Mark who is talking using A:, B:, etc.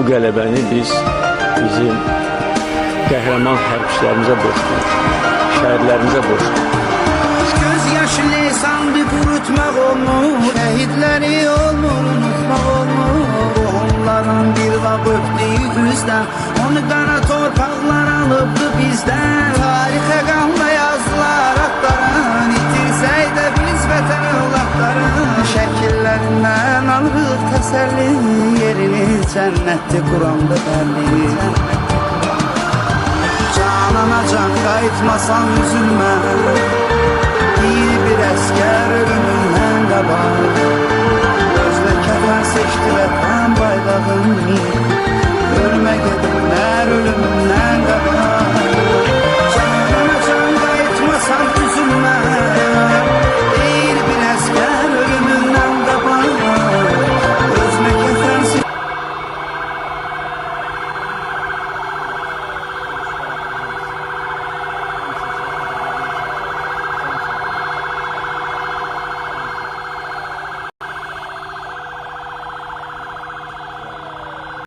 A: bu qələbəni biz bizim qəhrəman hərbçilərimizə borcluyuz, şəhidlərimizə borcluyuz.
B: Göz yaşı lisandı qurutmaq olmur, şəhidləri olmur, unutmaq olmur. Onların bir vaxt öpdüyü üzdən, onu qara torpaqlar alıbdı bizdən. Tarixə qanla yazdılar adların, itirsək də biz vətən övladların. Şəkillərindən alırıq təsəlli, yerini cənnətdir Quranda bəlli. Canana can qayıtmasan üzülmə, bir əskər ölümündən qabaq. Gözlə kəfən seçdi vətən bayrağını, ölmə gedir